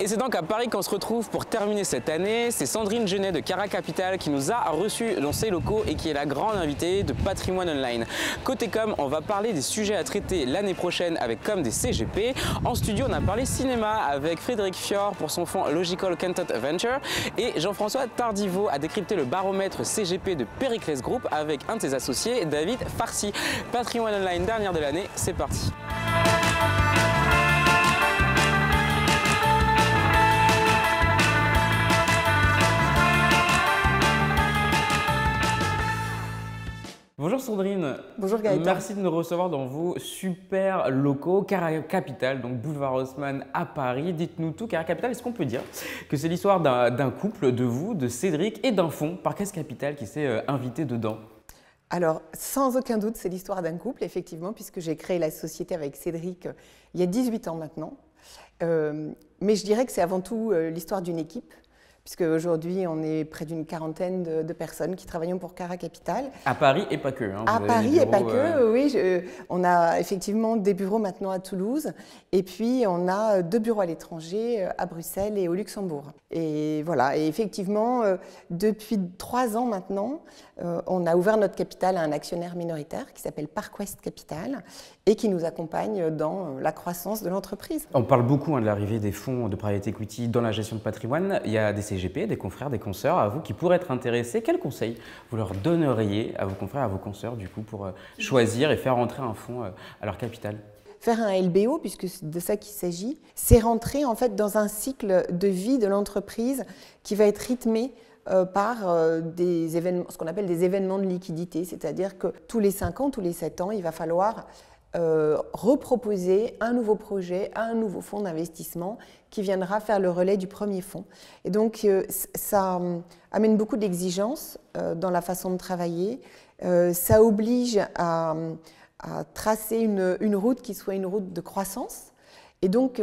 Et c'est donc à Paris qu'on se retrouve pour terminer cette année. C'est Sandrine Genet de Cara Capital qui nous a reçus dans ses locaux et qui est la grande invitée de Patrimoine Online. Côté com, on va parler des sujets à traiter l'année prochaine avec comme des CGP. En studio, on a parlé cinéma avec Frédéric Fior pour son fonds Logical Content Venture et Jean-François Tardivot a décrypté le baromètre CGP de Périclès Group avec un de ses associés, David Farsi. Patrimoine Online dernière de l'année, c'est parti. Bonjour Sandrine. Bonjour Gaëtan. Merci de nous recevoir dans vos super locaux Cara Capital, donc boulevard Haussmann à Paris. Dites-nous tout, Cara Capital, est-ce qu'on peut dire que c'est l'histoire d'un couple, de vous, de Cédric et d'un fonds, Parquès Capital, qui s'est invité dedans? Alors, sans aucun doute, c'est l'histoire d'un couple, effectivement, puisque j'ai créé la société avec Cédric il y a 18 ans maintenant. Mais je dirais que c'est avant tout l'histoire d'une équipe, puisque aujourd'hui, on est près d'une quarantaine de personnes qui travaillent pour Cara Capital. À Paris et pas que. Hein, à Paris et pas que, oui. On a effectivement des bureaux maintenant à Toulouse, et puis on a 2 bureaux à l'étranger, à Bruxelles et au Luxembourg. Et voilà, et effectivement, depuis 3 ans maintenant, on a ouvert notre capital à un actionnaire minoritaire qui s'appelle Parkwest Capital et qui nous accompagne dans la croissance de l'entreprise. On parle beaucoup de l'arrivée des fonds de private equity dans la gestion de patrimoine. Il y a des CGP, des confrères, des consoeurs à vous qui pourraient être intéressés. Quels conseils vous leur donneriez à vos confrères, à vos consoeurs du coup pour choisir et faire rentrer un fonds à leur capital? Faire un LBO, puisque c'est de ça qu'il s'agit, c'est rentrer en fait dans un cycle de vie de l'entreprise qui va être rythmé par des événements, ce qu'on appelle des événements de liquidité, c'est-à-dire que tous les 5 ans, tous les 7 ans, il va falloir reproposer un nouveau projet à un nouveau fonds d'investissement qui viendra faire le relais du premier fonds. Et donc ça amène beaucoup d'exigences dans la façon de travailler, ça oblige à tracer une route qui soit une route de croissance et donc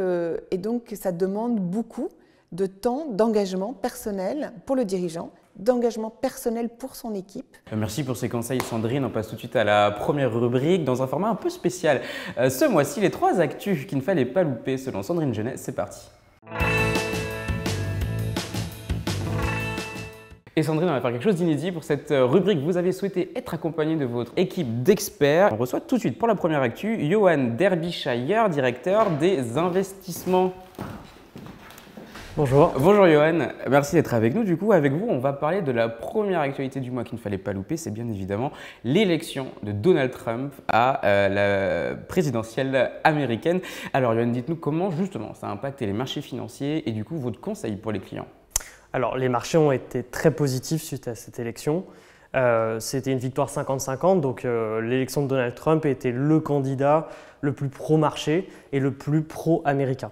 ça demande beaucoup de temps, d'engagement personnel pour le dirigeant, d'engagement personnel pour son équipe. Merci pour ces conseils Sandrine, on passe tout de suite à la première rubrique dans un format un peu spécial. Ce mois-ci, les 3 actus qu'il ne fallait pas louper selon Sandrine Genet, c'est parti. Et Sandrine, on va faire quelque chose d'inédit pour cette rubrique. Vous avez souhaité être accompagné de votre équipe d'experts. On reçoit tout de suite pour la première actu, Johan Derbyshire, directeur des investissements. Bonjour. Bonjour Johan, merci d'être avec nous. Du coup, avec vous, on va parler de la première actualité du mois qu'il ne fallait pas louper. C'est bien évidemment l'élection de Donald Trump à la présidentielle américaine. Alors Johan, dites-nous comment justement ça a impacté les marchés financiers et du coup votre conseil pour les clients. Alors les marchés ont été très positifs suite à cette élection. C'était une victoire 50-50, donc l'élection de Donald Trump était le candidat le plus pro-marché et le plus pro-américain.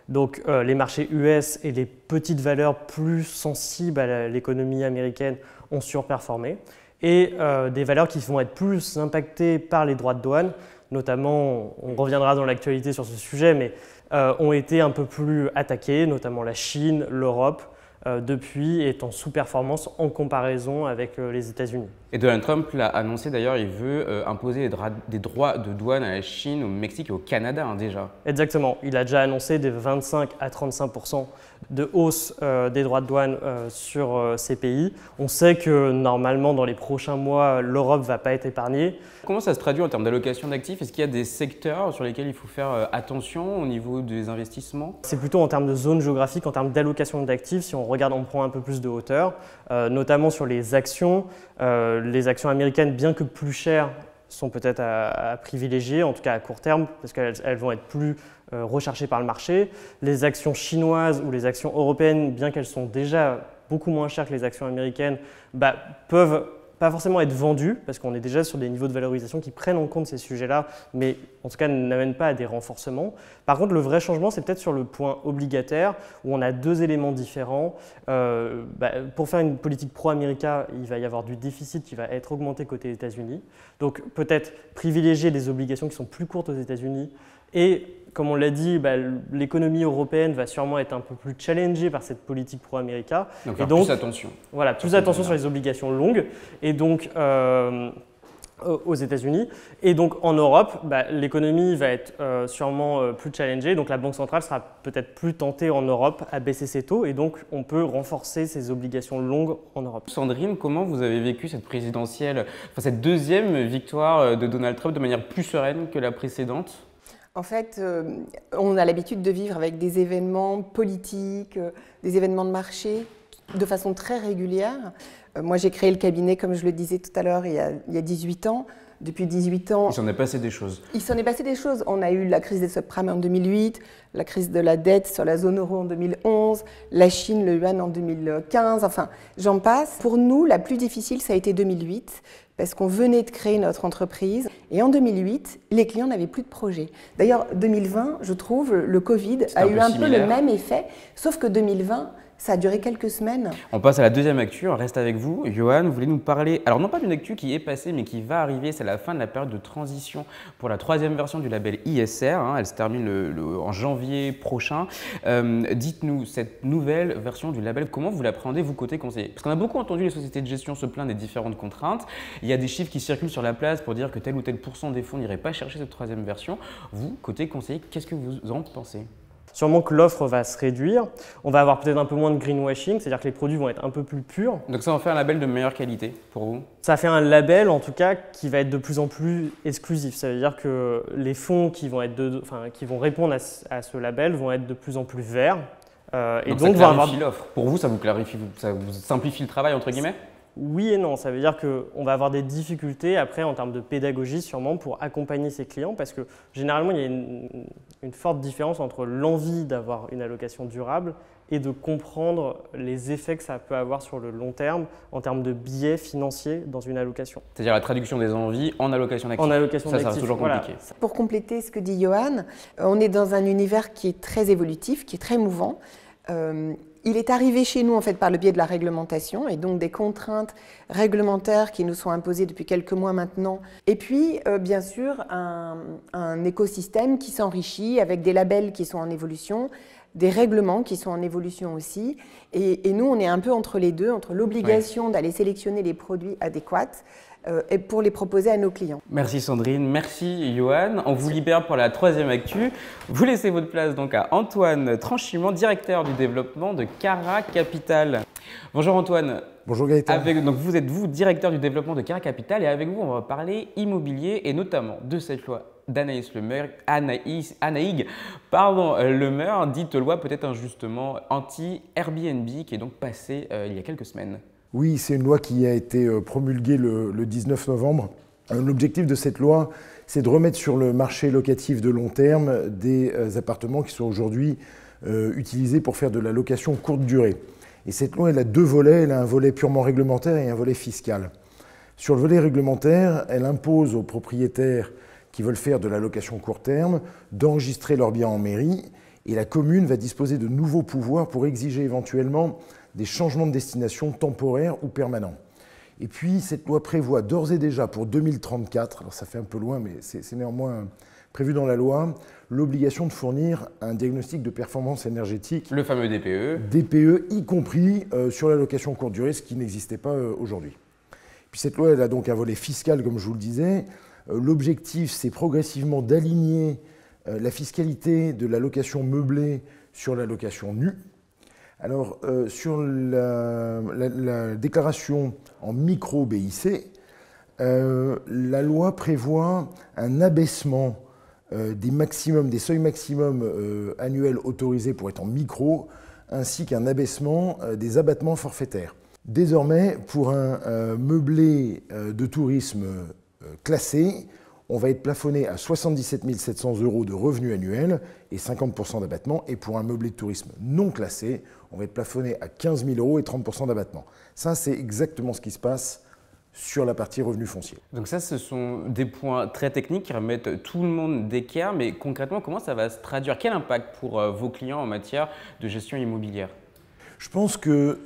Donc les marchés US et les petites valeurs plus sensibles à l'économie américaine ont surperformé. Et des valeurs qui vont être plus impactées par les droits de douane, notamment, on reviendra dans l'actualité sur ce sujet, mais ont été un peu plus attaquées, notamment la Chine, l'Europe, depuis est en sous-performance en comparaison avec les États-Unis. Et Donald Trump l'a annoncé d'ailleurs, il veut imposer des droits de douane à la Chine, au Mexique et au Canada déjà. Exactement, il a déjà annoncé des 25 à 35% de hausse des droits de douane sur ces pays. On sait que normalement dans les prochains mois, l'Europe ne va pas être épargnée. Comment ça se traduit en termes d'allocation d'actifs? Est-ce qu'il y a des secteurs sur lesquels il faut faire attention au niveau des investissements? C'est plutôt en termes de zone géographique, en termes d'allocation d'actifs, si on regarde, on prend un peu plus de hauteur, notamment sur les actions. Les actions américaines, bien que plus chères, sont peut-être à privilégier, en tout cas à court terme, parce qu'elles vont être plus recherchées par le marché. Les actions chinoises ou les actions européennes, bien qu'elles sont déjà beaucoup moins chères que les actions américaines, peuvent pas forcément être vendues, parce qu'on est déjà sur des niveaux de valorisation qui prennent en compte ces sujets-là, mais en tout cas n'amènent pas à des renforcements. Par contre, le vrai changement, c'est peut-être sur le point obligataire, où on a 2 éléments différents. Pour faire une politique pro-américain, il va y avoir du déficit qui va être augmenté côté États-Unis. Donc peut-être privilégier des obligations qui sont plus courtes aux États-Unis. Et comme on l'a dit, l'économie européenne va sûrement être un peu plus challengée par cette politique pro-américain. Donc plus attention. Voilà, plus attention sur les obligations longues. Et donc aux États-Unis. Et donc en Europe, l'économie va être sûrement plus challengée, donc la Banque centrale sera peut-être plus tentée en Europe à baisser ses taux, et donc on peut renforcer ses obligations longues en Europe. Sandrine, comment vous avez vécu cette présidentielle, enfin, cette deuxième victoire de Donald Trump de manière plus sereine que la précédente ? En fait, on a l'habitude de vivre avec des événements politiques, des événements de marché de façon très régulière. Moi, j'ai créé le cabinet, comme je le disais tout à l'heure, il y a 18 ans. Depuis 18 ans… Il s'en est passé des choses. Il s'en est passé des choses. On a eu la crise des subprimes en 2008, la crise de la dette sur la zone euro en 2011, la Chine, le yuan en 2015, enfin, j'en passe. Pour nous, la plus difficile, ça a été 2008, parce qu'on venait de créer notre entreprise. Et en 2008, les clients n'avaient plus de projet. D'ailleurs, 2020, je trouve, le Covid a eu un peu le même effet, sauf que 2020, ça a duré quelques semaines. On passe à la deuxième actu, on reste avec vous. Johan, vous voulez nous parler, alors non pas d'une actu qui est passée, mais qui va arriver, c'est la fin de la période de transition pour la troisième version du label ISR. Elle se termine en janvier prochain. Dites-nous, cette nouvelle version du label, comment vous l'appréhendez, vous, côté conseiller? Parce qu'on a beaucoup entendu les sociétés de gestion se plaindre des différentes contraintes. Il y a des chiffres qui circulent sur la place pour dire que tel ou tel % des fonds n'iraient pas chercher cette troisième version. Vous, côté conseiller, qu'est-ce que vous en pensez? Sûrement que l'offre va se réduire, on va avoir peut-être un peu moins de greenwashing, c'est-à-dire que les produits vont être un peu plus purs. Donc ça en fait un label de meilleure qualité pour vous? Ça fait un label en tout cas qui va être de plus en plus exclusif, ça veut dire que les fonds qui vont répondre à ce label vont être de plus en plus verts. Donc ça clarifie l'offre. Pour vous, ça vous clarifie, ça vous simplifie le travail entre guillemets? Oui et non, ça veut dire qu'on va avoir des difficultés après en termes de pédagogie sûrement pour accompagner ses clients parce que généralement il y a une forte différence entre l'envie d'avoir une allocation durable et de comprendre les effets que ça peut avoir sur le long terme en termes de biais financiers dans une allocation. C'est-à-dire la traduction des envies en allocation d'actifs. En allocation d'actifs. Ça reste toujours compliqué. Voilà. Pour compléter ce que dit Johan, on est dans un univers qui est très évolutif, qui est très mouvant. Il est arrivé chez nous en fait par le biais de la réglementation et donc des contraintes réglementaires qui nous sont imposées depuis quelques mois maintenant. Et puis bien sûr un écosystème qui s'enrichit avec des labels qui sont en évolution, des règlements qui sont en évolution aussi. Et nous on est un peu entre les deux, entre l'obligation d'aller sélectionner les produits adéquats et pour les proposer à nos clients. Merci Sandrine, merci Johan. On vous libère pour la troisième actu. Vous laissez votre place donc à Antoine Tranchimant, directeur du développement de Cara Capital. Bonjour Antoine. Bonjour Gaëtan. Donc vous êtes directeur du développement de Cara Capital et avec vous on va parler immobilier et notamment de cette loi d'Anaïs Anaïg Lemeur, dite loi peut-être injustement anti-Airbnb qui est donc passée il y a quelques semaines. Oui, c'est une loi qui a été promulguée le 19 novembre. L'objectif de cette loi, c'est de remettre sur le marché locatif de long terme des appartements qui sont aujourd'hui utilisés pour faire de la location courte durée. Et cette loi, elle a deux volets. Elle a un volet purement réglementaire et un volet fiscal. Sur le volet réglementaire, elle impose aux propriétaires qui veulent faire de la location court terme d'enregistrer leurs biens en mairie et la commune va disposer de nouveaux pouvoirs pour exiger éventuellement des changements de destination temporaires ou permanents. Et puis, cette loi prévoit d'ores et déjà pour 2034, alors ça fait un peu loin, mais c'est néanmoins prévu dans la loi, l'obligation de fournir un diagnostic de performance énergétique. Le fameux DPE. DPE, y compris sur la location courte durée, ce qui n'existait pas aujourd'hui. Puis cette loi, elle a donc un volet fiscal, comme je vous le disais. L'objectif, c'est progressivement d'aligner la fiscalité de la location meublée sur la location nue. Alors, sur la déclaration en micro-BIC, la loi prévoit un abaissement des seuils maximums annuels autorisés pour être en micro, ainsi qu'un abaissement des abattements forfaitaires. Désormais, pour un meublé de tourisme classé, on va être plafonné à 77 700 € de revenus annuels et 50% d'abattement. Et pour un meublé de tourisme non classé, on va être plafonné à 15 000 € et 30% d'abattement. Ça, c'est exactement ce qui se passe sur la partie revenus fonciers. Donc ça, ce sont des points très techniques qui remettent tout le monde d'équerre. Mais concrètement, comment ça va se traduire? Quel impact pour vos clients en matière de gestion immobilière? Je pense que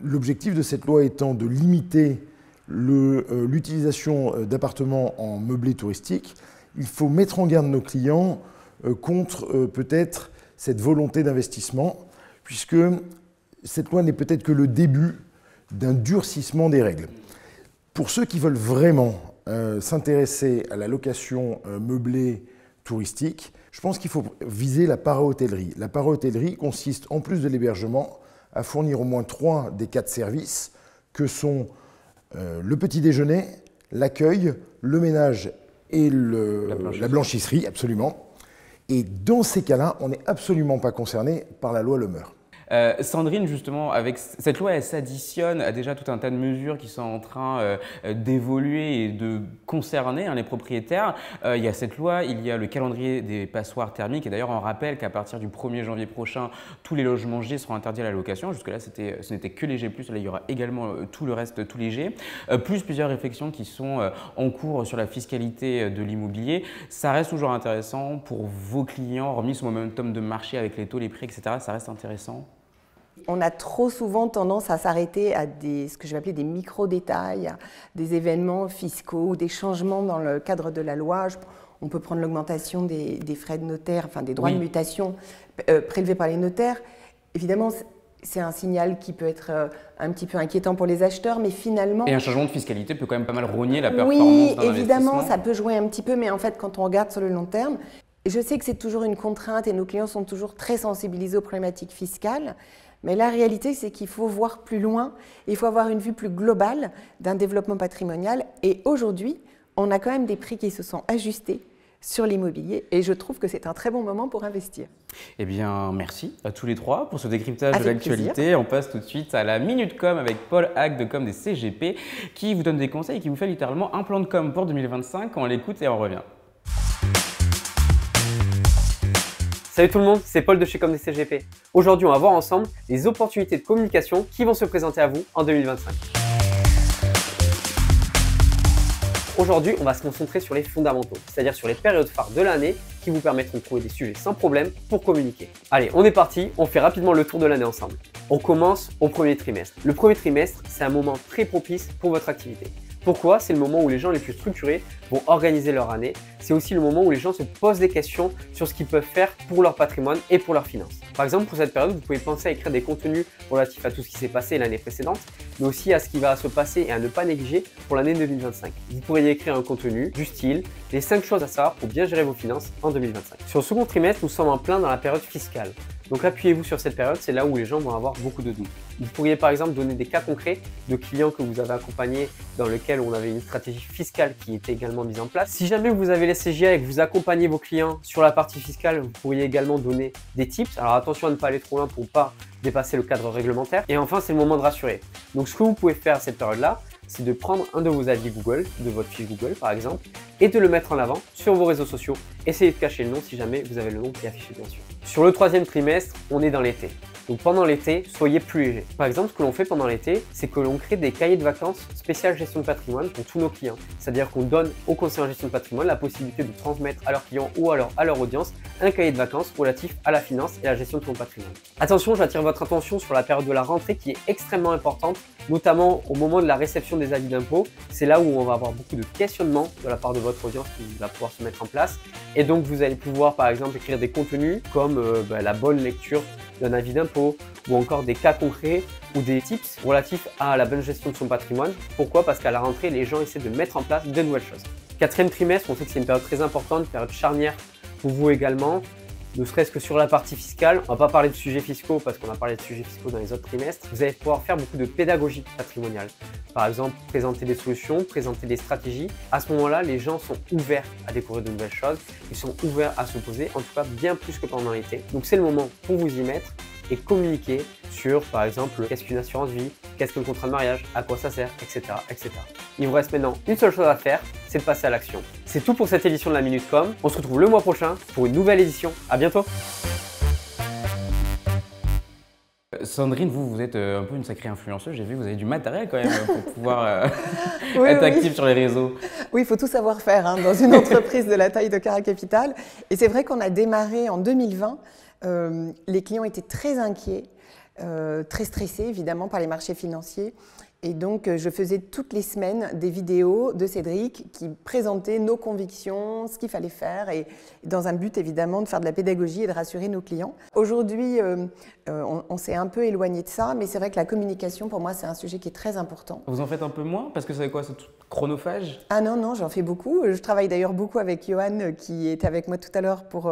l'objectif de cette loi étant de limiter l'utilisation d'appartements en meublé touristique, il faut mettre en garde nos clients contre peut-être cette volonté d'investissement, puisque cette loi n'est peut-être que le début d'un durcissement des règles. Pour ceux qui veulent vraiment s'intéresser à la location meublée touristique, je pense qu'il faut viser la para-hôtellerie. La para-hôtellerie consiste, en plus de l'hébergement, à fournir au moins 3 des 4 services que sont le petit déjeuner, l'accueil, le ménage et la blanchisserie, absolument. Et dans ces cas-là, on n'est absolument pas concerné par la loi Le Meur. Sandrine, justement, avec cette loi, elle s'additionne à déjà tout un tas de mesures qui sont en train d'évoluer et de concerner les propriétaires. Il y a cette loi, il y a le calendrier des passoires thermiques et d'ailleurs on rappelle qu'à partir du 1er janvier prochain, tous les logements G seront interdits à la location. Jusque-là, ce n'était que les G+, là il y aura également tout le reste, tous les G, plus plusieurs réflexions qui sont en cours sur la fiscalité de l'immobilier. Ça reste toujours intéressant pour vos clients, remis ce momentum de marché avec les taux, les prix, etc. Ça reste intéressant. On a trop souvent tendance à s'arrêter à ce que je vais appeler des micro-détails, des événements fiscaux, des changements dans le cadre de la loi. On peut prendre l'augmentation des frais de notaire, enfin des droits de mutation prélevés par les notaires. Évidemment, c'est un signal qui peut être un petit peu inquiétant pour les acheteurs, mais finalement… Et un changement de fiscalité peut quand même pas mal rogner la performance d'un investissement. Oui, évidemment, ça peut jouer un petit peu, mais en fait, quand on regarde sur le long terme, je sais que c'est toujours une contrainte et nos clients sont toujours très sensibilisés aux problématiques fiscales. Mais la réalité, c'est qu'il faut voir plus loin, il faut avoir une vue plus globale d'un développement patrimonial. Et aujourd'hui, on a quand même des prix qui se sont ajustés sur l'immobilier et je trouve que c'est un très bon moment pour investir. Eh bien, merci à tous les trois pour ce décryptage de l'actualité. On passe tout de suite à la Minute Com avec Paul Hack de Com des CGP qui vous donne des conseils et qui vous fait littéralement un plan de com pour 2025. On l'écoute et on revient. Salut tout le monde, c'est Paul de chez Com des CGP. Aujourd'hui, on va voir ensemble les opportunités de communication qui vont se présenter à vous en 2025. Aujourd'hui, on va se concentrer sur les fondamentaux, c'est-à-dire sur les périodes phares de l'année qui vous permettront de trouver des sujets sans problème pour communiquer. Allez, on est parti, on fait rapidement le tour de l'année ensemble. On commence au premier trimestre. Le premier trimestre, c'est un moment très propice pour votre activité. Pourquoi? C'est le moment où les gens les plus structurés vont organiser leur année. C'est aussi le moment où les gens se posent des questions sur ce qu'ils peuvent faire pour leur patrimoine et pour leurs finances. Par exemple, pour cette période, vous pouvez penser à écrire des contenus relatifs à tout ce qui s'est passé l'année précédente, mais aussi à ce qui va se passer et à ne pas négliger pour l'année 2025. Vous pourriez écrire un contenu du style « Les 5 choses à savoir pour bien gérer vos finances en 2025 ». Sur le second trimestre, nous sommes en plein dans la période fiscale. Donc appuyez-vous sur cette période, c'est là où les gens vont avoir beaucoup de doutes. Vous pourriez par exemple donner des cas concrets de clients que vous avez accompagnés dans lesquels on avait une stratégie fiscale qui était également mise en place. Si jamais vous avez les CGA et que vous accompagnez vos clients sur la partie fiscale, vous pourriez également donner des tips. Alors attention à ne pas aller trop loin pour ne pas dépasser le cadre réglementaire. Et enfin, c'est le moment de rassurer. Donc ce que vous pouvez faire à cette période-là, c'est de prendre un de vos avis Google, de votre fiche Google par exemple, et de le mettre en avant sur vos réseaux sociaux. Essayez de cacher le nom si jamais vous avez le nom qui est affiché bien sûr. Sur le troisième trimestre, on est dans l'été. Donc pendant l'été, soyez plus léger. Par exemple, ce que l'on fait pendant l'été, c'est que l'on crée des cahiers de vacances spéciales gestion de patrimoine pour tous nos clients. C'est-à-dire qu'on donne aux conseillers en gestion de patrimoine la possibilité de transmettre à leurs clients ou alors à leur audience un cahier de vacances relatif à la finance et à la gestion de son patrimoine. Attention, j'attire votre attention sur la période de la rentrée qui est extrêmement importante, notamment au moment de la réception des avis d'impôt. C'est là où on va avoir beaucoup de questionnements de la part de votre audience qui va pouvoir se mettre en place. Et donc, vous allez pouvoir par exemple écrire des contenus comme la bonne lecture d'un avis d'impôt ou encore des cas concrets ou des tips relatifs à la bonne gestion de son patrimoine. Pourquoi? Parce qu'à la rentrée, les gens essaient de mettre en place de nouvelles choses. Quatrième trimestre, on sait que c'est une période très importante, une période charnière pour vous également, ne serait-ce que sur la partie fiscale. On ne va pas parler de sujets fiscaux parce qu'on a parlé de sujets fiscaux dans les autres trimestres. Vous allez pouvoir faire beaucoup de pédagogie patrimoniale. Par exemple, présenter des solutions, présenter des stratégies. À ce moment-là, les gens sont ouverts à découvrir de nouvelles choses. Ils sont ouverts à se poser, en tout cas bien plus que pendant l'été. Donc c'est le moment pour vous y mettre et communiquer sur, par exemple, qu'est-ce qu'une assurance vie, qu'est-ce qu'un contrat de mariage, à quoi ça sert, etc., etc. Il vous reste maintenant une seule chose à faire, c'est de passer à l'action. C'est tout pour cette édition de la Minute Com. On se retrouve le mois prochain pour une nouvelle édition. À bientôt. Sandrine, vous êtes un peu une sacrée influenceuse. J'ai vu que vous avez du matériel quand même pour pouvoir être active sur les réseaux. Oui, il faut tout savoir faire dans une entreprise de la taille de Cara Capital. Et c'est vrai qu'on a démarré en 2020. Les clients étaient très inquiets, très stressés évidemment par les marchés financiers. Et donc, je faisais toutes les semaines des vidéos de Cédric qui présentaient nos convictions, ce qu'il fallait faire, et dans un but évidemment de faire de la pédagogie et de rassurer nos clients. Aujourd'hui, on s'est un peu éloigné de ça, mais c'est vrai que la communication, pour moi, c'est un sujet qui est très important. Vous en faites un peu moins? Parce que c'est quoi, c'est tout chronophage? Ah non, non, j'en fais beaucoup. Je travaille d'ailleurs beaucoup avec Johan, qui était avec moi tout à l'heure pour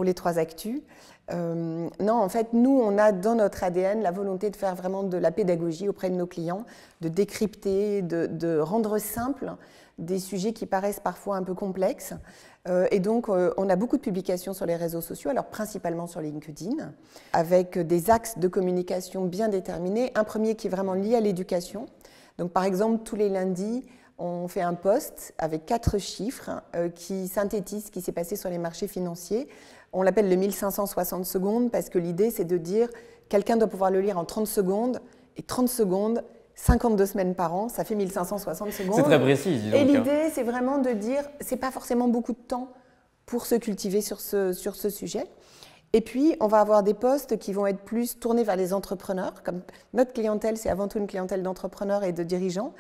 les 3 actus. Non, en fait, nous, on a dans notre ADN la volonté de faire vraiment de la pédagogie auprès de nos clients, de décrypter, de rendre simple des sujets qui paraissent parfois un peu complexes. Et donc, on a beaucoup de publications sur les réseaux sociaux, alors principalement sur LinkedIn, avec des axes de communication bien déterminés. Un premier qui est vraiment lié à l'éducation. Donc, par exemple, tous les lundis, on fait un post avec 4 chiffres qui synthétisent ce qui s'est passé sur les marchés financiers. On l'appelle le 1560 secondes parce que l'idée, c'est de dire quelqu'un doit pouvoir le lire en 30 secondes et 30 secondes, 52 semaines par an, ça fait 1560 secondes. C'est très précis, dis donc. Et l'idée, c'est vraiment de dire, c'est pas forcément beaucoup de temps pour se cultiver sur ce sujet. Et puis, on va avoir des posts qui vont être plus tournés vers les entrepreneurs. Comme notre clientèle, c'est avant tout une clientèle d'entrepreneurs et de dirigeants.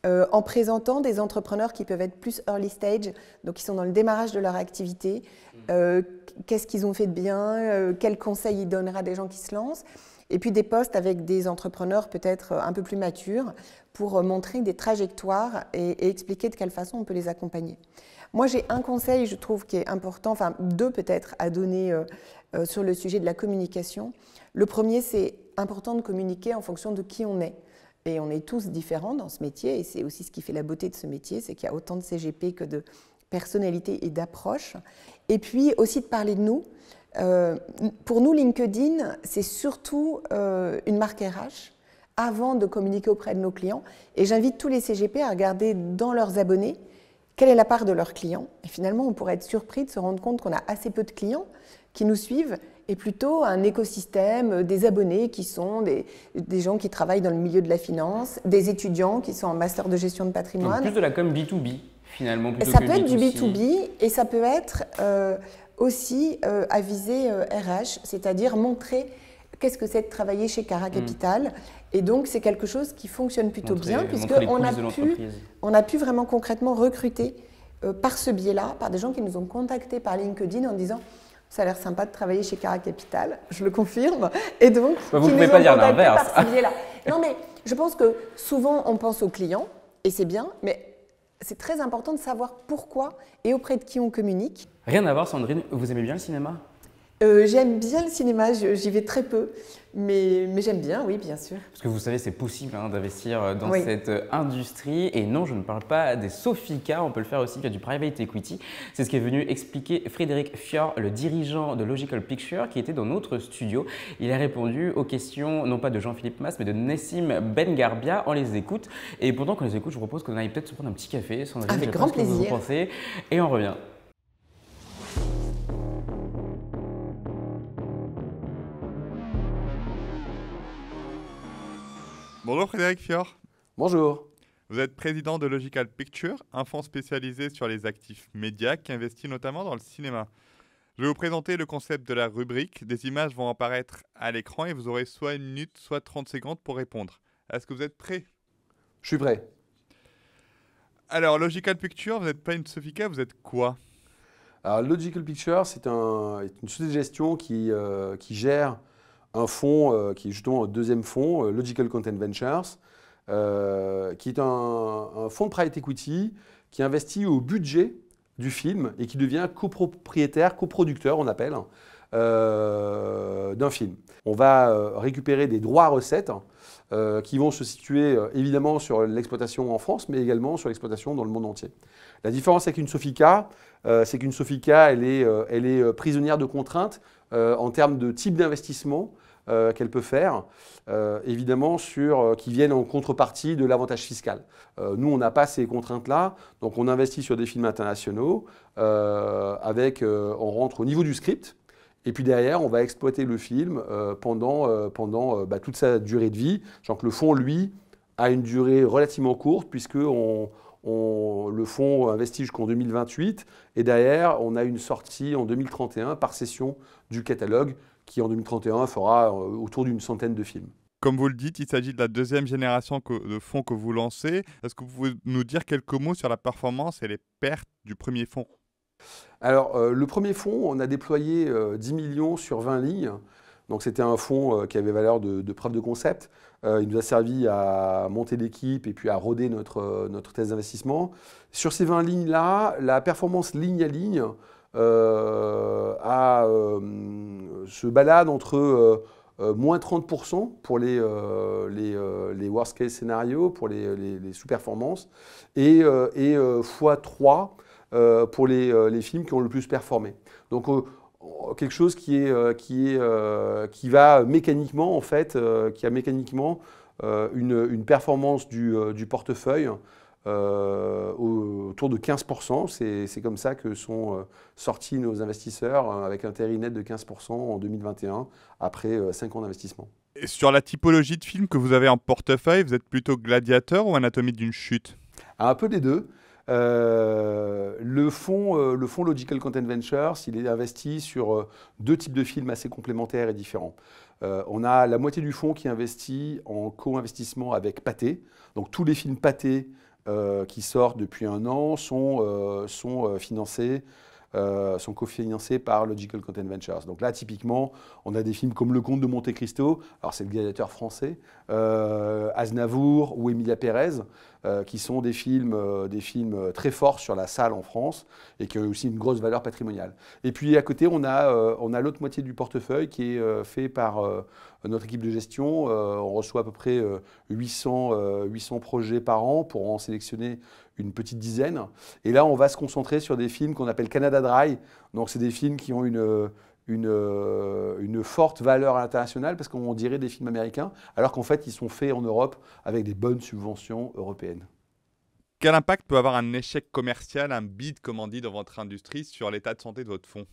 En présentant des entrepreneurs qui peuvent être plus early stage, donc qui sont dans le démarrage de leur activité, qu'est-ce qu'ils ont fait de bien, quels conseils ils donneraient à des gens qui se lancent, et puis des posts avec des entrepreneurs peut-être un peu plus matures pour montrer des trajectoires et expliquer de quelle façon on peut les accompagner. Moi, j'ai un conseil, je trouve, qui est important, enfin 2 peut-être, à donner sur le sujet de la communication. Le premier, c'est important de communiquer en fonction de qui on est. Et on est tous différents dans ce métier, et c'est aussi ce qui fait la beauté de ce métier, c'est qu'il y a autant de CGP que de personnalité et d'approche. Et puis aussi de parler de nous. Pour nous, LinkedIn, c'est surtout une marque RH avant de communiquer auprès de nos clients. Et j'invite tous les CGP à regarder dans leurs abonnés quelle est la part de leurs clients. Et finalement, on pourrait être surpris de se rendre compte qu'on a assez peu de clients qui nous suivent, et plutôt un écosystème, des abonnés qui sont des gens qui travaillent dans le milieu de la finance, des étudiants qui sont en master de gestion de patrimoine. Donc plus de la com B2B, finalement, plutôt ça que peut être du B2C. B2B, et ça peut être aussi à viser RH, c'est-à-dire montrer qu'est-ce que c'est de travailler chez Cara Capital. Et donc, c'est quelque chose qui fonctionne plutôt bien, puisqu'on a pu vraiment concrètement recruter par ce biais-là, par des gens qui nous ont contactés par LinkedIn en disant « ça a l'air sympa de travailler chez Cara Capital », je le confirme, et donc vous ne qui pouvez nous pas ont dire contactés l'inverse. par ce biais-là. Non, mais je pense que souvent, on pense aux clients, et c'est bien, mais c'est très important de savoir pourquoi et auprès de qui on communique. Rien à voir, Sandrine, vous aimez bien le cinéma? J'aime bien le cinéma, j'y vais très peu, mais j'aime bien, oui, bien sûr. Parce que vous savez, c'est possible d'investir dans Oui. cette industrie. Et non, je ne parle pas des Sofica, on peut le faire aussi via du private equity. C'est ce qu'est venu expliquer Frédéric Fior, le dirigeant de Logical Picture, qui était dans notre studio. Il a répondu aux questions, non pas de Jean-Philippe Mas, mais de Nessim Bengarbia. On les écoute. Et pendant qu'on les écoute, je vous propose qu'on aille peut-être se prendre un petit café. Sandrine, Avec je sais grand pas ce que vous en plaisir. pensez. Et on revient. Bonjour Frédéric Fior. Bonjour. Vous êtes président de Logical Picture, un fonds spécialisé sur les actifs médias qui investit notamment dans le cinéma. Je vais vous présenter le concept de la rubrique. Des images vont apparaître à l'écran et vous aurez soit 1 minute, soit 30 secondes pour répondre. Est-ce que vous êtes prêt? Je suis prêt. Alors, Logical Picture, vous n'êtes pas une Sofica, vous êtes quoi? Alors, Logical Picture, c'est une société de gestion qui gère un fonds qui est justement un deuxième fonds, Logical Content Ventures, qui est un fonds de private equity qui investit au budget du film et qui devient copropriétaire, coproducteur, on appelle, d'un film. On va récupérer des droits à recettes qui vont se situer évidemment sur l'exploitation en France, mais également sur l'exploitation dans le monde entier. La différence avec une Sofica, c'est qu'une Sofica, elle est prisonnière de contraintes en termes de type d'investissement qu'elle peut faire, évidemment, qui viennent en contrepartie de l'avantage fiscal. Nous, on n'a pas ces contraintes-là, donc on investit sur des films internationaux, on rentre au niveau du script, et puis derrière, on va exploiter le film pendant toute sa durée de vie. Sachant que le fonds, lui, a une durée relativement courte, puisque le fonds investit jusqu'en 2028, et derrière, on a une sortie en 2031 par session du catalogue, qui en 2031 fera autour d'une centaine de films. Comme vous le dites, il s'agit de la deuxième génération de fonds que vous lancez. Est-ce que vous pouvez nous dire quelques mots sur la performance et les pertes du premier fonds? Alors, le premier fonds, on a déployé 10 millions sur 20 lignes. Donc, c'était un fonds qui avait valeur de preuve de concept. Il nous a servi à monter l'équipe et puis à roder notre thèse d'investissement. Sur ces 20 lignes-là, la performance ligne à ligne se balade entre moins 30% pour les worst case scénarios, pour les sous-performances, et x3 pour les films qui ont le plus performé. Donc quelque chose qui va mécaniquement, en fait, qui a mécaniquement une performance du portefeuille autour de 15%. C'est comme ça que sont sortis nos investisseurs avec un TRI net de 15% en 2021, après 5 ans d'investissement. Et sur la typologie de films que vous avez en portefeuille, vous êtes plutôt Gladiateur ou Anatomie d'une chute? Un peu des deux. Le fonds Logical Content Ventures, il est investi sur deux types de films assez complémentaires et différents. On a la moitié du fonds qui investit en co-investissement avec Pathé. Donc tous les films Pathé qui sortent depuis un an sont financés, sont cofinancés par Logical Content Ventures. Donc là, typiquement, on a des films comme Le Comte de Monte Cristo, alors c'est le Gladiateur français, Aznavour ou Emilia Pérez, qui sont des films très forts sur la salle en France et qui ont aussi une grosse valeur patrimoniale. Et puis à côté, on a l'autre moitié du portefeuille qui est fait par notre équipe de gestion. On reçoit à peu près 800 projets par an pour en sélectionner une petite dizaine. Et là, on va se concentrer sur des films qu'on appelle Canada Dry. Donc, c'est des films qui ont une forte valeur internationale parce qu'on dirait des films américains, alors qu'en fait, ils sont faits en Europe avec des bonnes subventions européennes. Quel impact peut avoir un échec commercial, un bid, comme on dit, dans votre industrie, sur l'état de santé de votre fonds?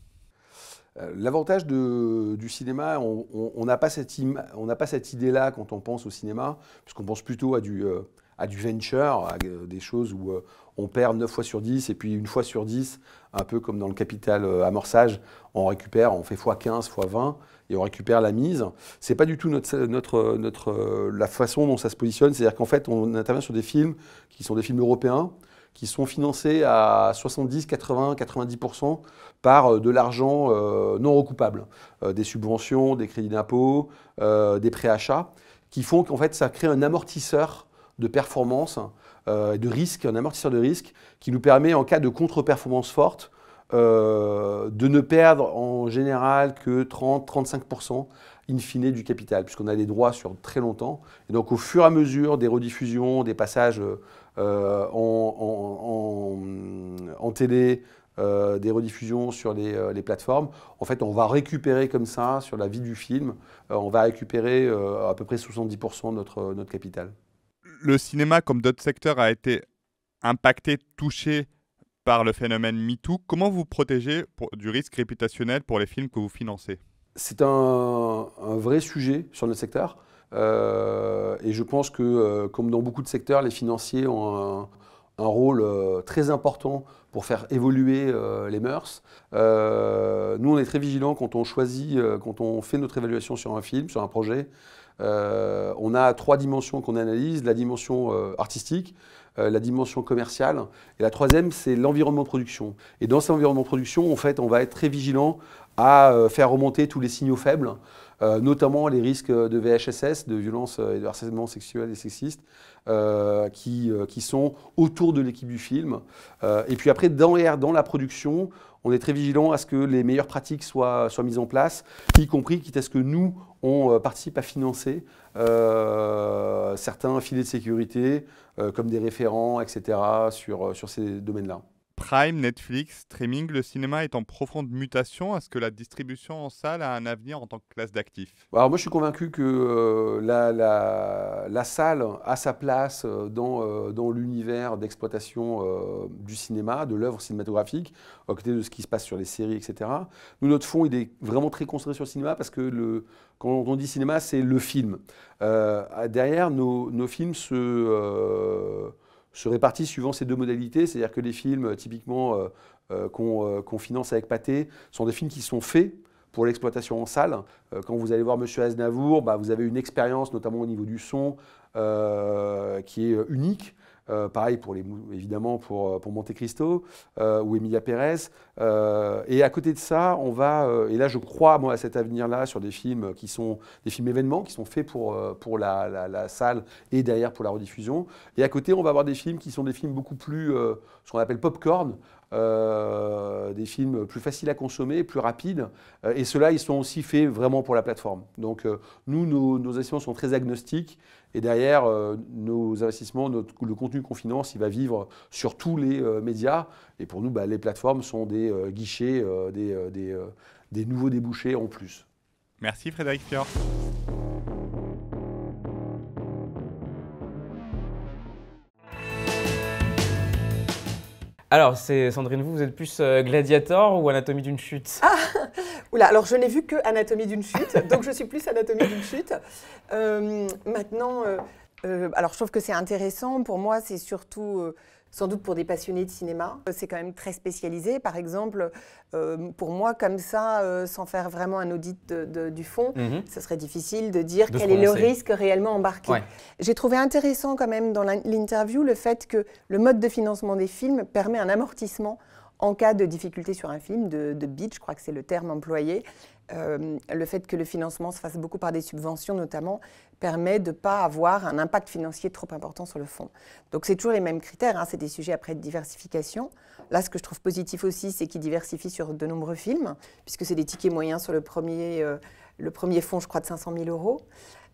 L'avantage du cinéma, on n'a pas cette idée-là quand on pense au cinéma, puisqu'on pense plutôt à du venture, à des choses où on perd 9 fois sur 10 et puis une fois sur 10, un peu comme dans le capital amorçage, on récupère, on fait x15, x20 et on récupère la mise. C'est pas du tout la façon dont ça se positionne, c'est-à-dire qu'en fait on intervient sur des films qui sont des films européens, qui sont financés à 70, 80, 90% par de l'argent non recoupable, des subventions, des crédits d'impôt, des préachats, qui font qu'en fait ça crée un amortisseur de performance, de risque, un amortisseur de risque qui nous permet, en cas de contre-performance forte, de ne perdre en général que 30-35% in fine du capital, puisqu'on a les droits sur très longtemps. Et donc au fur et à mesure des rediffusions, des passages en télé, des rediffusions sur les plateformes, en fait on va récupérer comme ça, sur la vie du film, on va récupérer à peu près 70% de notre capital. Le cinéma, comme d'autres secteurs, a été impacté, touché par le phénomène MeToo. Comment vous protégez du risque réputationnel pour les films que vous financez? C'est un vrai sujet sur notre secteur. Et je pense que, comme dans beaucoup de secteurs, les financiers ont un rôle très important pour faire évoluer les mœurs. Nous, on est très vigilants quand on choisit, quand on fait notre évaluation sur un film, sur un projet. On a 3 dimensions qu'on analyse, la dimension artistique, la dimension commerciale, et la troisième, c'est l'environnement de production. Et dans cet environnement de production, en fait, on va être très vigilant à faire remonter tous les signaux faibles, notamment les risques de VHSS, de violence et de harcèlement sexuel et sexiste, qui sont autour de l'équipe du film. Et puis après, dans la production, on est très vigilant à ce que les meilleures pratiques soient mises en place, y compris quitte à ce que nous, on participe à financer certains filets de sécurité, comme des référents, etc., sur ces domaines-là. Prime, Netflix, streaming, le cinéma est en profonde mutation. Est-ce que la distribution en salle a un avenir en tant que classe d'actifs? Alors moi, je suis convaincu que la salle a sa place dans l'univers d'exploitation du cinéma, de l'œuvre cinématographique, à côté de ce qui se passe sur les séries, etc. Nous, notre fonds, il est vraiment très concentré sur le cinéma parce que quand on dit cinéma, c'est le film. Derrière, nos films se répartissent suivant ces deux modalités, c'est-à-dire que les films typiquement qu'on finance avec Pathé sont des films qui sont faits pour l'exploitation en salle. Quand vous allez voir Monsieur Aznavour, vous avez une expérience, notamment au niveau du son, qui est unique. Pareil évidemment pour Monte Cristo ou Emilia Pérez. Et à côté de ça, on va, et là je crois moi à cet avenir-là sur des films qui sont des films événements qui sont faits pour la salle et derrière pour la rediffusion. Et à côté, on va avoir des films qui sont des films beaucoup plus, ce qu'on appelle popcorn. Des films plus faciles à consommer, plus rapides. Et ceux-là, ils sont aussi faits vraiment pour la plateforme. Donc nous, nos investissements sont très agnostiques. Et derrière, nos investissements, le contenu qu'on finance, il va vivre sur tous les médias. Et pour nous, les plateformes sont des guichets, des nouveaux débouchés en plus. Merci Frédéric Fior. Alors, Sandrine, vous êtes plus Gladiator ou Anatomie d'une chute? Oula, alors je n'ai vu que Anatomie d'une chute, donc je suis plus Anatomie d'une chute. Maintenant, alors je trouve que c'est intéressant. Pour moi, c'est surtout, sans doute pour des passionnés de cinéma, c'est quand même très spécialisé. Par exemple, pour moi, comme ça, sans faire vraiment un audit du fond, ce serait difficile de dire quel est le risque réellement embarqué. Ouais. J'ai trouvé intéressant quand même dans l'interview le fait que le mode de financement des films permet un amortissement en cas de difficulté sur un film, de bid, je crois que c'est le terme employé. Le fait que le financement se fasse beaucoup par des subventions notamment permet de ne pas avoir un impact financier trop important sur le fond. Donc c'est toujours les mêmes critères, hein, c'est des sujets après de diversification. Là, ce que je trouve positif aussi, c'est qu'ils diversifient sur de nombreux films, puisque c'est des tickets moyens sur le premier fonds, je crois, de 500 000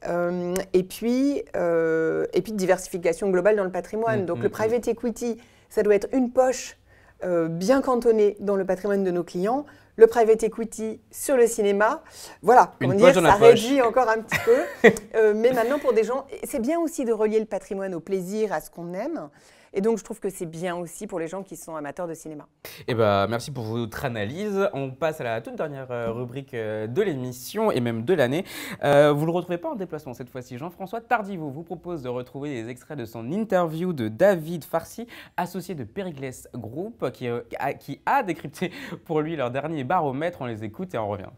€. Et puis de diversification globale dans le patrimoine. Donc le private equity, ça doit être une poche bien cantonné dans le patrimoine de nos clients, le private equity sur le cinéma, voilà, comment dire, ça réduit encore un petit peu, mais maintenant pour des gens, c'est bien aussi de relier le patrimoine au plaisir, à ce qu'on aime, et donc je trouve que c'est bien aussi pour les gens qui sont amateurs de cinéma. Eh ben, merci pour votre analyse. On passe à la toute dernière rubrique de l'émission et même de l'année. Vous ne le retrouvez pas en déplacement cette fois-ci. Jean-François Tardivou vous propose de retrouver des extraits de son interview de David Farsi, associé de Périclès Group, qui a décrypté pour lui leur dernier baromètre. On les écoute et on revient.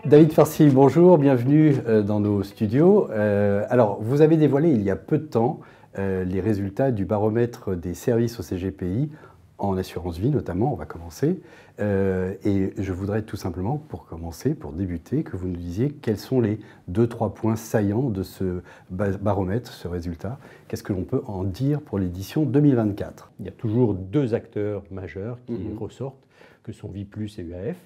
David Farsi, bonjour, bienvenue dans nos studios. Alors, vous avez dévoilé il y a peu de temps les résultats du baromètre des services au CGPI, en assurance vie notamment, on va commencer. Et je voudrais tout simplement, pour commencer, pour débuter, que vous nous disiez quels sont les 2-3 points saillants de ce baromètre, ce résultat. Qu'est-ce que l'on peut en dire pour l'édition 2024 ? Il y a toujours deux acteurs majeurs qui ressortent, que sont Viplus et UAF.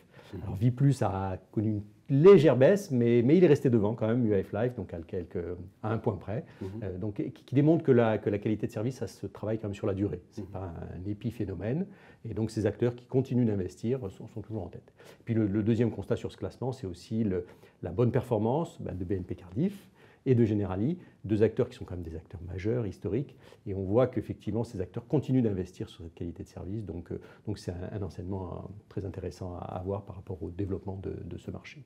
Alors Viplus a connu une légère baisse, mais il est resté devant quand même, UAF Life, donc à un point près, donc, qui démontre que la qualité de service, ça se travaille quand même sur la durée. Ce n'est pas un épiphénomène, et donc ces acteurs qui continuent d'investir sont toujours en tête. Puis le deuxième constat sur ce classement, c'est aussi la bonne performance de BNP Cardiff et de Generali, deux acteurs qui sont quand même des acteurs majeurs, historiques, et on voit qu'effectivement ces acteurs continuent d'investir sur cette qualité de service, donc c'est un enseignement très intéressant à avoir par rapport au développement de ce marché.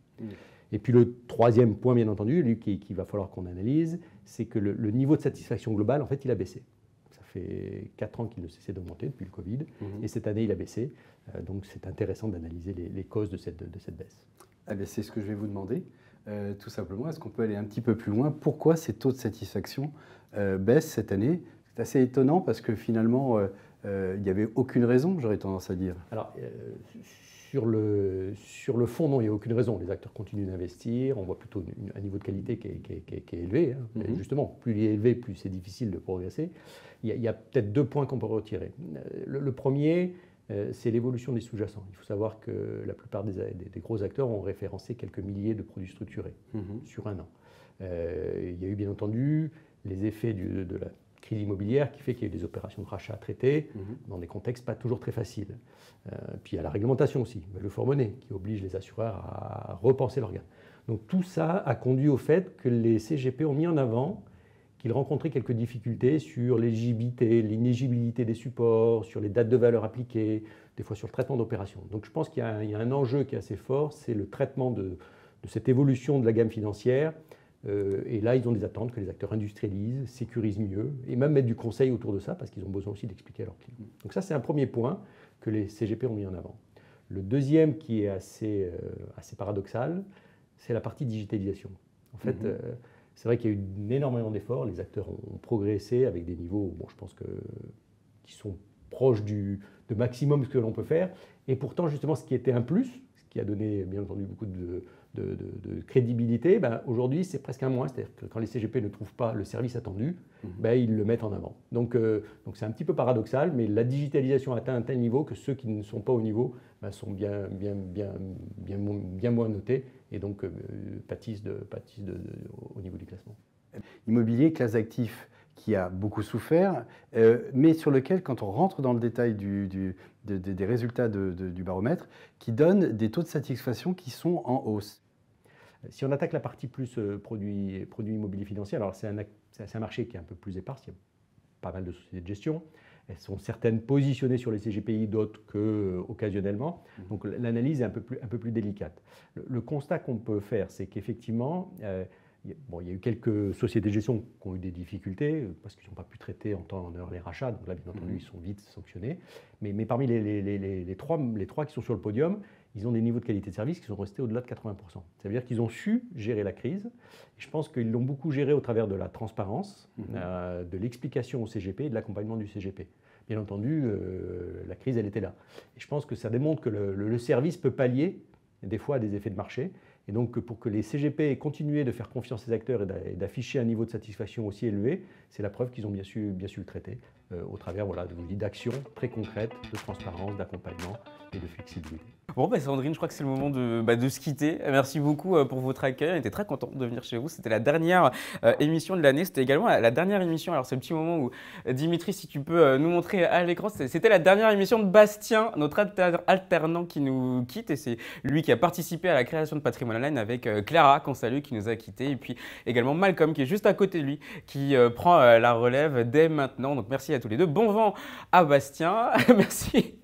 Et puis le troisième point, bien entendu, lui qu'il va falloir qu'on analyse, c'est que le niveau de satisfaction global, en fait, il a baissé. Ça fait 4 ans qu'il ne cessait d'augmenter depuis le Covid, et cette année, il a baissé, donc c'est intéressant d'analyser les causes de cette baisse. Eh bien, c'est ce que je vais vous demander. Tout simplement, est-ce qu'on peut aller un petit peu plus loin? Pourquoi ces taux de satisfaction baissent cette année? C'est assez étonnant parce que finalement, il n'y avait aucune raison, j'aurais tendance à dire. Alors, sur le fond, non, il n'y a aucune raison. Les acteurs continuent d'investir, on voit plutôt un niveau de qualité qui est élevé. Hein. Justement, plus il est élevé, plus c'est difficile de progresser. Il y a peut-être 2 points qu'on peut retirer. Le premier, c'est l'évolution des sous-jacents. Il faut savoir que la plupart des gros acteurs ont référencé quelques milliers de produits structurés sur un an. Il y a eu bien entendu les effets de la crise immobilière qui fait qu'il y a eu des opérations de rachat à traiter dans des contextes pas toujours très faciles. Puis il y a la réglementation aussi, le fort-monnaie, qui oblige les assureurs à repenser leur gain. Donc tout ça a conduit au fait que les CGP ont mis en avant qu'ils rencontraient quelques difficultés sur l'éligibilité, l'inéligibilité des supports, sur les dates de valeur appliquées, des fois sur le traitement d'opérations. Donc je pense qu'il y a un enjeu qui est assez fort, c'est le traitement de cette évolution de la gamme financière. Et là, ils ont des attentes que les acteurs industrialisent, sécurisent mieux, et même mettent du conseil autour de ça, parce qu'ils ont besoin aussi d'expliquer à leurs clients. Donc ça, c'est un premier point que les CGP ont mis en avant. Le deuxième qui est assez paradoxal, c'est la partie digitalisation. En fait, c'est vrai qu'il y a eu énormément d'efforts, les acteurs ont progressé avec des niveaux, bon, je pense qui sont proches de maximum ce que l'on peut faire. Et pourtant, justement, ce qui était un plus, ce qui a donné, bien entendu, beaucoup de crédibilité, ben, aujourd'hui, c'est presque un moins. C'est-à-dire que quand les CGP ne trouvent pas le service attendu, ben, ils le mettent en avant. Donc c'est un petit peu paradoxal, mais la digitalisation atteint un tel niveau que ceux qui ne sont pas au niveau ben, sont bien moins notés et donc pâtissent au niveau du classement. Immobilier, classe d'actifs qui a beaucoup souffert, mais sur lequel, quand on rentre dans le détail des résultats du baromètre, qui donne des taux de satisfaction qui sont en hausse. Si on attaque la partie plus produits immobiliers financiers, alors c'est un marché qui est un peu plus épars, il y a pas mal de sociétés de gestion. Elles sont certaines positionnées sur les CGPI, d'autres occasionnellement. Donc l'analyse est un peu plus délicate. Le constat qu'on peut faire, c'est qu'effectivement, bon, il y a eu quelques sociétés de gestion qui ont eu des difficultés parce qu'ils n'ont pas pu traiter en temps et en heure les rachats. Donc là, bien entendu, ils sont vite sanctionnés. Mais parmi les trois qui sont sur le podium, ils ont des niveaux de qualité de service qui sont restés au-delà de 80%. Ça veut dire qu'ils ont su gérer la crise. Et je pense qu'ils l'ont beaucoup géré au travers de la transparence, de l'explication au CGP et de l'accompagnement du CGP. Bien entendu, la crise, elle était là. Et je pense que ça démontre que le service peut pallier des fois à des effets de marché. Et donc, pour que les CGP aient continué de faire confiance à ces acteurs et d'afficher un niveau de satisfaction aussi élevé, c'est la preuve qu'ils ont bien su le traiter au travers d'actions très concrètes, de transparence, d'accompagnement et de flexibilité. Bon, Sandrine, je crois que c'est le moment de se quitter. Merci beaucoup pour votre accueil. On était très contents de venir chez vous. C'était la dernière émission de l'année. C'était également la dernière émission. Alors, c'est le petit moment où, Dimitri, si tu peux nous montrer à l'écran, c'était la dernière émission de Bastien, notre alternant qui nous quitte. Et c'est lui qui a participé à la création de Patrimoine Online avec Clara, qu'on salue, qui nous a quittés. Et puis également Malcolm, qui est juste à côté de lui, qui prend la relève dès maintenant. Donc, merci à tous les deux. Bon vent à Bastien. Merci.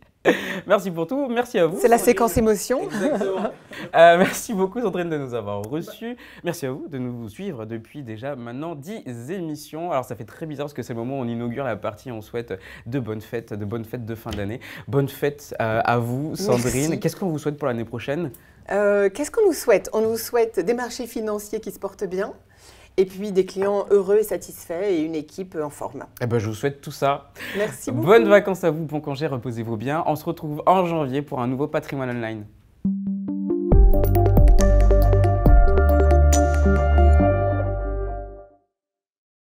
Merci pour tout, merci à vous. C'est la séquence émotion. Exactement. Merci beaucoup Sandrine de nous avoir reçus. Merci à vous de nous suivre depuis déjà maintenant 10 émissions. Alors ça fait très bizarre parce que c'est le moment où on inaugure la partie, on souhaite de bonnes fêtes de fin d'année. Bonne fête à vous Sandrine. Qu'est-ce qu'on vous souhaite pour l'année prochaine? Qu'est-ce qu'on nous souhaite? On nous souhaite des marchés financiers qui se portent bien. Et puis des clients heureux et satisfaits et une équipe en forme. Eh ben, je vous souhaite tout ça. Merci beaucoup. Bonnes vacances à vous, bon congé, reposez-vous bien. On se retrouve en janvier pour un nouveau Patrimoine Online.